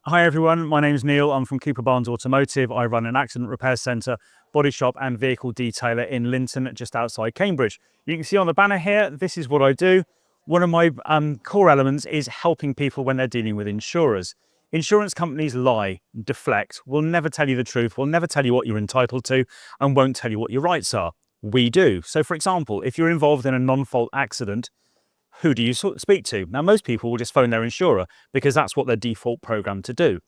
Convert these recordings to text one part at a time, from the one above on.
Hi everyone, my name's Neil. I'm from Cooper Barnes Automotive. I run an accident repair centre, body shop and vehicle detailer in Linton, just outside Cambridge. You can see on the banner here, this is what I do. One of my core elements is helping people when they're dealing with insurers. Insurance companies lie, deflect, will never tell you the truth, will never tell you what you're entitled to, and won't tell you what your rights are. We do. So for example, if you're involved in a non-fault accident, who do you speak to? Now, most people will just phone their insurer because that's what they're default programmed to do.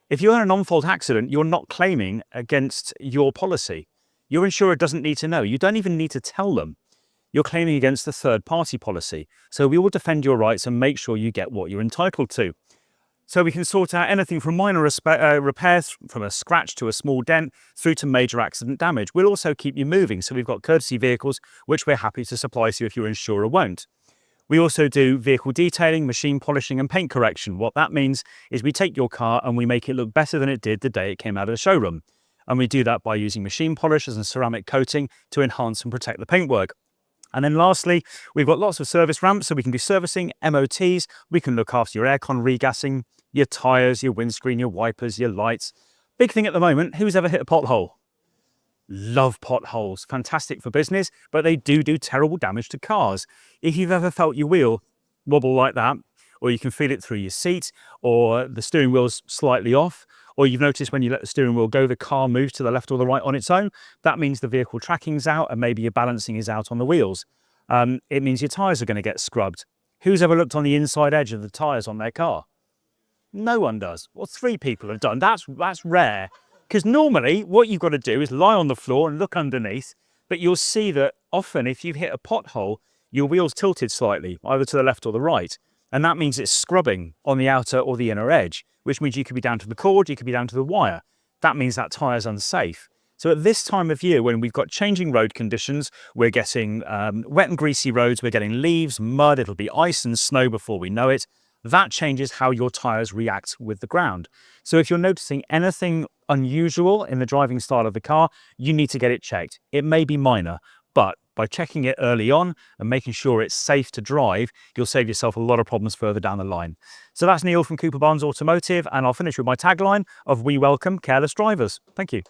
If you're in a non-fault accident, you're not claiming against your policy. Your insurer doesn't need to know. You don't even need to tell them. You're claiming against the third-party policy. So we will defend your rights and make sure you get what you're entitled to. So we can sort out anything from minor repairs, from a scratch to a small dent, through to major accident damage. We'll also keep you moving. So we've got courtesy vehicles, which we're happy to supply to you if your insurer won't. We also do vehicle detailing, machine polishing and paint correction. What that means is we take your car and we make it look better than it did the day it came out of the showroom. And we do that by using machine polishers and ceramic coating to enhance and protect the paintwork. And then lastly, we've got lots of service ramps, so we can do servicing, MOTs, we can look after your aircon regassing, your tyres, your windscreen, your wipers, your lights. Big thing at the moment, who's ever hit a pothole? Love potholes, fantastic for business, but they do terrible damage to cars. If you've ever felt your wheel wobble like that, or you can feel it through your seat, or the steering wheel's slightly off, or you've noticed when you let the steering wheel go, the car moves to the left or the right on its own, that means the vehicle tracking's out and maybe your balancing is out on the wheels. It means your tyres are going to get scrubbed. Who's ever looked on the inside edge of the tyres on their car? No one does. Well, 3 people have done. That's rare. Because normally what you've got to do is lie on the floor and look underneath, but you'll see that often if you've hit a pothole, your wheel's tilted slightly, either to the left or the right. And that means it's scrubbing on the outer or the inner edge, which means you could be down to the cord, you could be down to the wire. That means that tyre's unsafe. So at this time of year, when we've got changing road conditions, we're getting wet and greasy roads, we're getting leaves, mud, it'll be ice and snow before we know it. That changes how your tyres react with the ground. So if you're noticing anything unusual in the driving style of the car, you need to get it checked. It may be minor, but by checking it early on and making sure it's safe to drive, you'll save yourself a lot of problems further down the line. So that's Neil from Cooper Barnes Automotive, and I'll finish with my tagline of "We welcome careless drivers." Thank you.